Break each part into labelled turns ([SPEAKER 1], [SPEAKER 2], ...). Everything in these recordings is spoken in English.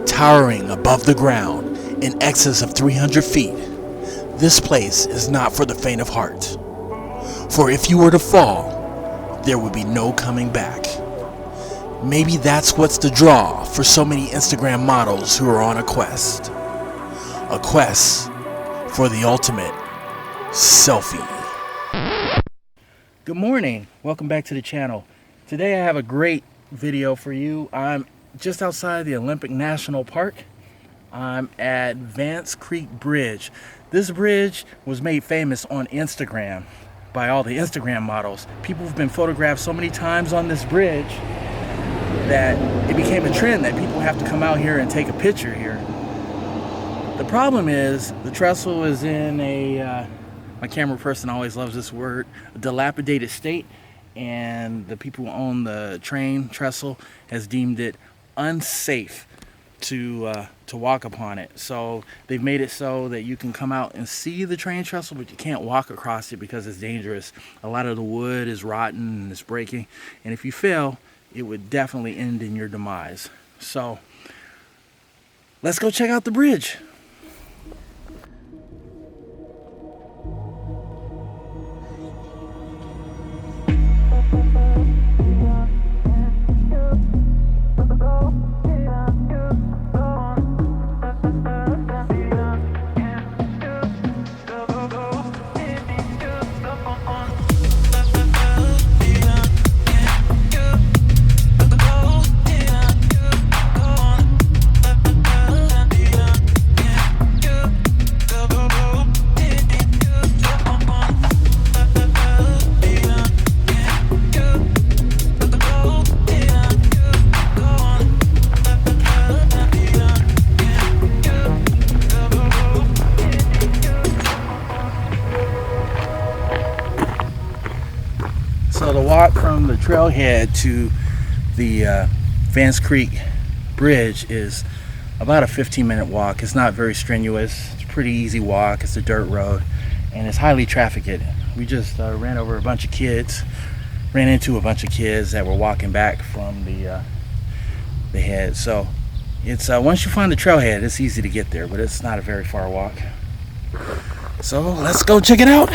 [SPEAKER 1] Towering above the ground in excess of 300 feet, this place is not for the faint of heart. For if you were to fall, there would be no coming back. Maybe that's what's the draw for so many Instagram models who are on a quest. A quest for the ultimate selfie. Good morning. Welcome back to the channel. Today I have a great video for you. I'm just outside the Olympic National Park. I'm at Vance Creek Bridge. This bridge was made famous on Instagram by all the Instagram models. People have been photographed so many times on this bridge that it became a trend that people have to come out here and take a picture here. The problem is the trestle is in a, my camera person always loves this word, a dilapidated state, and the people who own the train trestle has deemed it unsafe to walk upon it. So they've made it so that you can come out and see the train trestle, but you can't walk across it because it's dangerous. A lot of the wood is rotten and it's breaking, and if you fell, it would definitely end in your demise. So let's go check out the bridge. So the walk from the trailhead to the Vance Creek Bridge is about a 15-minute walk. It's not very strenuous. It's a pretty easy walk. It's a dirt road, and it's highly trafficked. We just ran into a bunch of kids that were walking back from the head. So it's once you find the trailhead, it's easy to get there, but it's not a very far walk. So let's go check it out.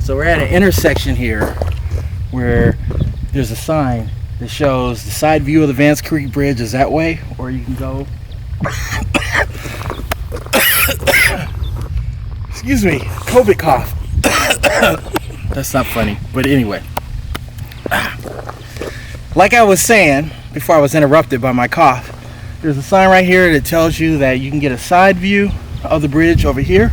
[SPEAKER 1] So we're at an intersection here where there's a sign that shows the side view of the Vance Creek Bridge is that way, or you can go excuse me, COVID cough. That's not funny, but anyway, like I was saying before I was interrupted by my cough, there's a sign right here that tells you that you can get a side view of the bridge over here,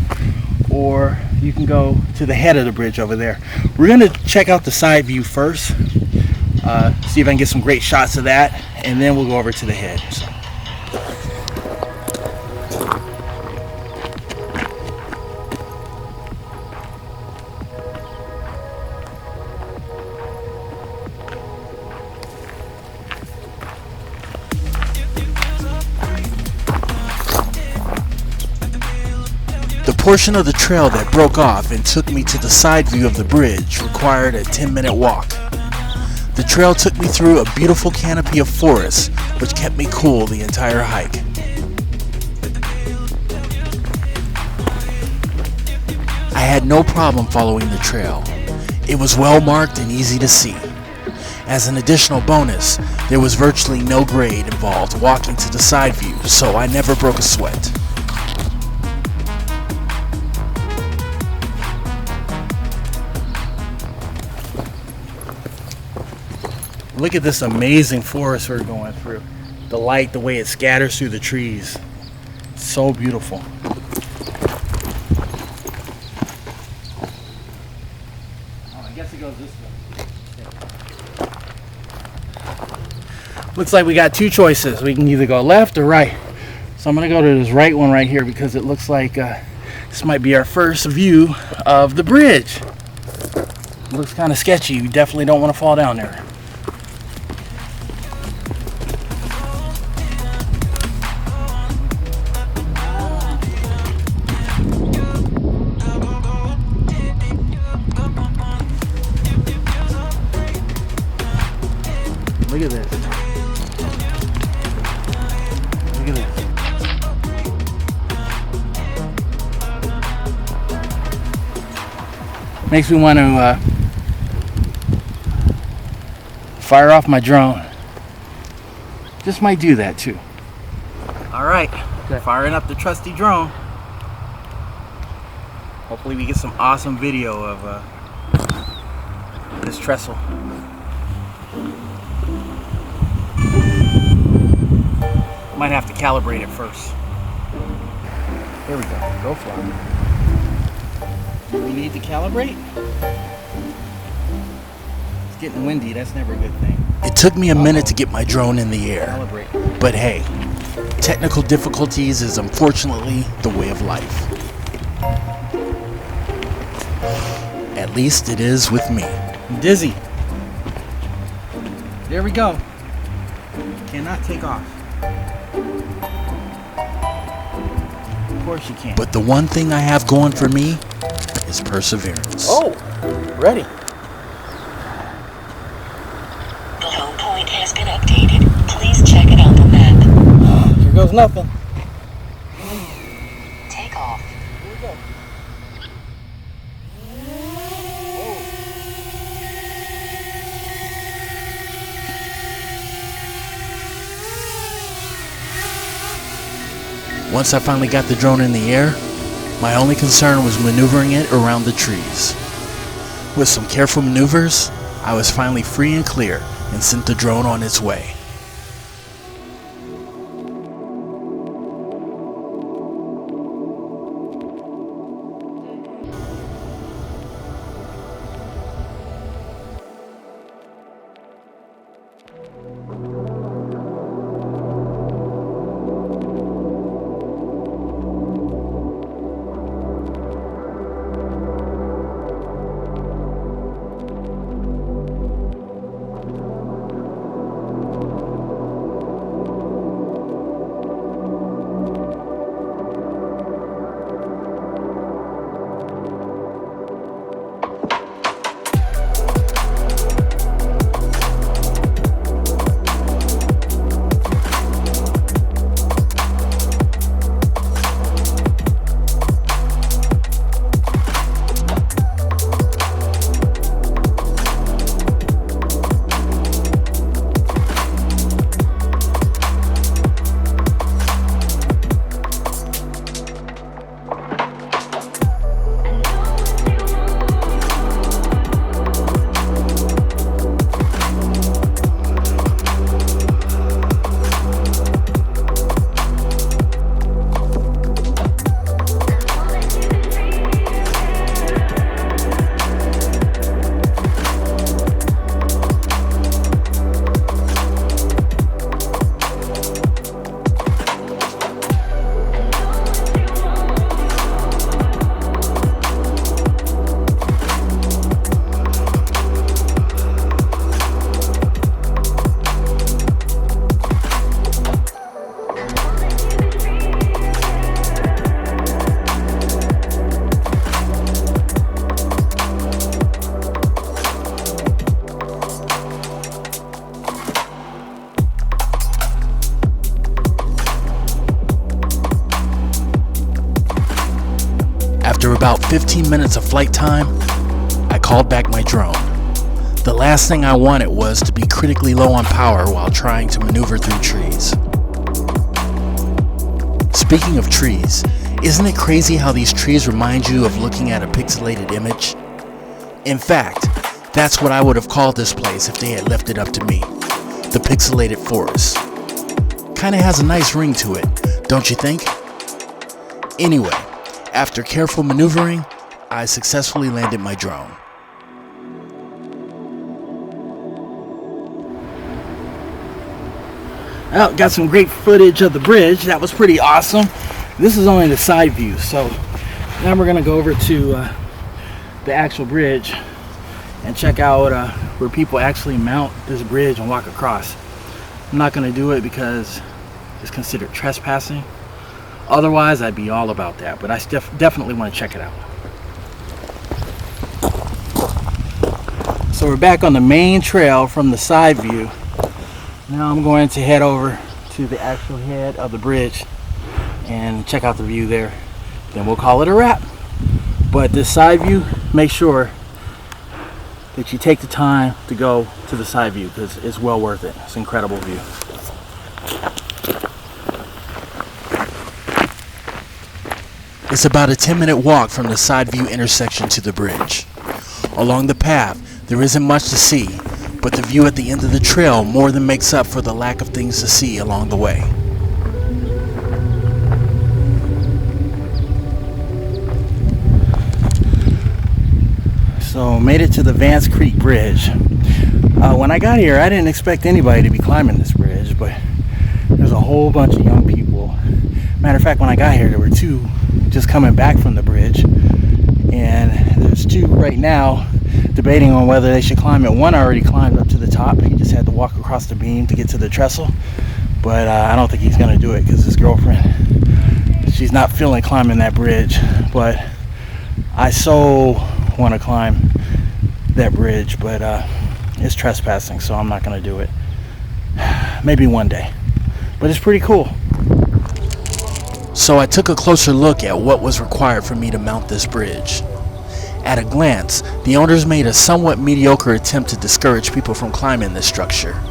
[SPEAKER 1] or you can go to the head of the bridge over there. We're going to check out the side view first, see if I can get some great shots of that, and then we'll go over to the head. So. The portion of the trail that broke off and took me to the side view of the bridge required a 10-minute walk. The trail took me through a beautiful canopy of forest, which kept me cool the entire hike. I had no problem following the trail. It was well marked and easy to see. As an additional bonus, there was virtually no grade involved walking to the side view, so I never broke a sweat. Look at this amazing forest we're going through. The light, the way it scatters through the trees. So beautiful. Oh, I guess it goes this way. Looks like we got two choices. We can either go left or right. So I'm gonna go to this right one right here because it looks like this might be our first view of the bridge. It looks kind of sketchy. You definitely don't want to fall down there. Makes me want to fire off my drone. Just might do that too. All right, firing up the trusty drone. Hopefully we get some awesome video of this trestle. Might have to calibrate it first. There we go. Go fly. Do we need to calibrate? It's getting windy. That's never a good thing. It took me a minute to get my drone in the air. Calibrate. But hey, technical difficulties is unfortunately the way of life. At least it is with me. I'm dizzy. There we go. Cannot take off. Of course you can. But the one thing I have going for me is perseverance. Oh, ready.
[SPEAKER 2] The low point has been updated. Please check it on the map.
[SPEAKER 1] Here goes nothing.
[SPEAKER 2] Take off.
[SPEAKER 1] Here we go. Once I finally got the drone in the air, my only concern was maneuvering it around the trees. With some careful maneuvers, I was finally free and clear and sent the drone on its way. After about 15 minutes of flight time, I called back my drone. The last thing I wanted was to be critically low on power while trying to maneuver through trees. Speaking of trees, isn't it crazy how these trees remind you of looking at a pixelated image? In fact, that's what I would have called this place if they had left it up to me. The pixelated forest. Kinda has a nice ring to it, don't you think? Anyway, after careful maneuvering, I successfully landed my drone. Well, got some great footage of the bridge. That was pretty awesome. This is only the side view, so now we're gonna go over to the actual bridge and check out where people actually mount this bridge and walk across. I'm not gonna do it because it's considered trespassing. Otherwise, I'd be all about that, but I definitely want to check it out. So we're back on the main trail from the side view. Now I'm going to head over to the actual head of the bridge and check out the view there. Then we'll call it a wrap. But this side view, make sure that you take the time to go to the side view, because it's well worth it. It's an incredible view.
[SPEAKER 3] It's about a 10-minute walk from the side view intersection to the bridge. Along the path, there isn't much to see, but the view at the end of the trail more than makes up for the lack of things to see along the way.
[SPEAKER 1] So made it to the Vance Creek Bridge. When I got here, I didn't expect anybody to be climbing this bridge, but there's a whole bunch of young people. Matter of fact, when I got here, there were two just coming back from the bridge, and there's two right now debating on whether they should climb it. One already climbed up to the top. He just had to walk across the beam to get to the trestle, but I don't think he's going to do it because his girlfriend, she's not feeling climbing that bridge. But I so want to climb that bridge, but it's trespassing, so I'm not going to do it. Maybe one day, but it's pretty cool.
[SPEAKER 3] So I took a closer look at what was required for me to mount this bridge. At a glance, the owners made a somewhat mediocre attempt to discourage people from climbing this structure.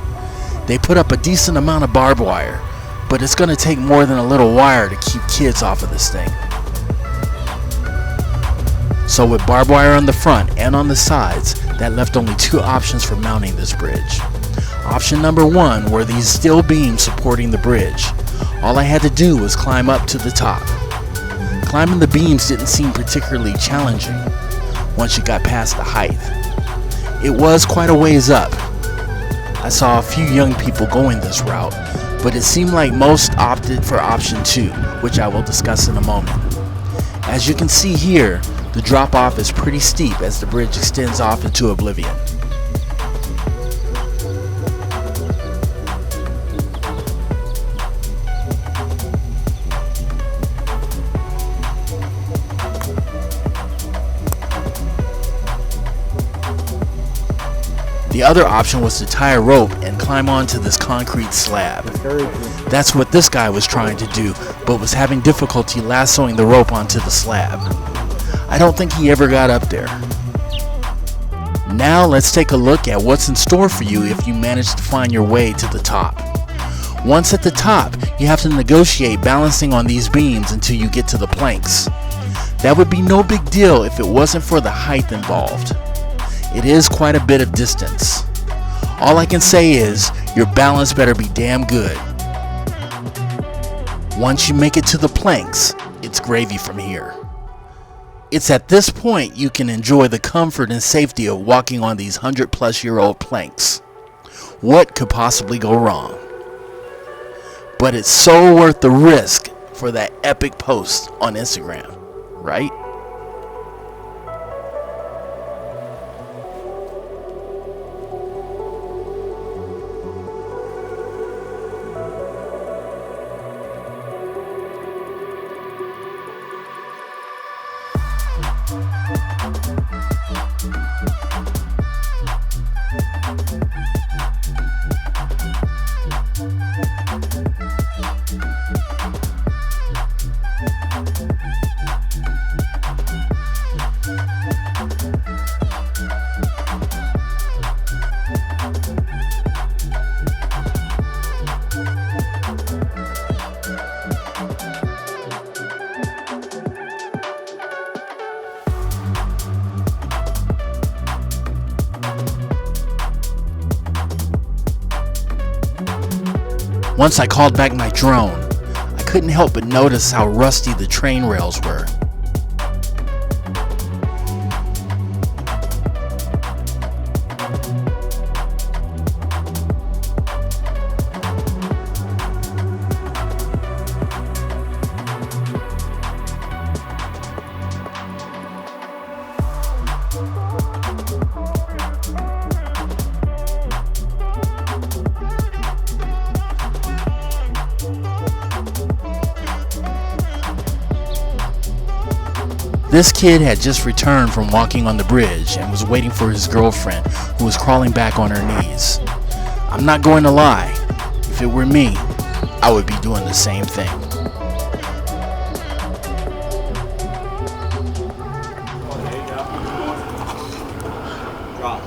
[SPEAKER 3] They put up a decent amount of barbed wire, but it's going to take more than a little wire to keep kids off of this thing. So with barbed wire on the front and on the sides, that left only two options for mounting this bridge. Option number one were these steel beams supporting the bridge. All I had to do was climb up to the top. Climbing the beams didn't seem particularly challenging once you got past the height. It was quite a ways up. I saw a few young people going this route, but it seemed like most opted for option 2, which I will discuss in a moment. As you can see here, the drop off is pretty steep as the bridge extends off into oblivion. The other option was to tie a rope and climb onto this concrete slab. That's what this guy was trying to do, but was having difficulty lassoing the rope onto the slab. I don't think he ever got up there. Now let's take a look at what's in store for you if you manage to find your way to the top. Once at the top, you have to negotiate balancing on these beams until you get to the planks. That would be no big deal if it wasn't for the height involved. It is quite a bit of distance. All I can say is, your balance better be damn good. Once you make it to the planks, it's gravy from here. It's at this point you can enjoy the comfort and safety of walking on these 100-plus-year-old planks. What could possibly go wrong? But it's so worth the risk for that epic post on Instagram, right? Once I called back my drone, I couldn't help but notice how rusty the train rails were. This kid had just returned from walking on the bridge and was waiting for his girlfriend, who was crawling back on her knees. I'm not going to lie, if it were me, I would be doing the same thing.
[SPEAKER 4] Drop.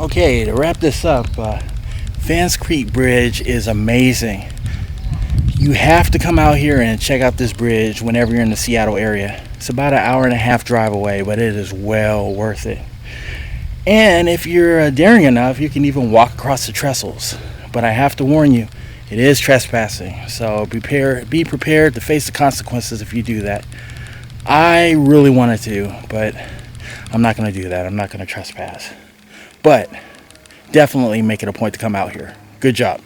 [SPEAKER 1] Okay, to wrap this up, Vance Creek Bridge is amazing. You have to come out here and check out this bridge whenever you're in the Seattle area. It's about an hour and a half drive away, but it is well worth it. And if you're daring enough, you can even walk across the trestles. But I have to warn you, it is trespassing. So be prepared to face the consequences if you do that. I really wanted to, but I'm not going to do that. I'm not going to trespass. But definitely make it a point to come out here. Good job.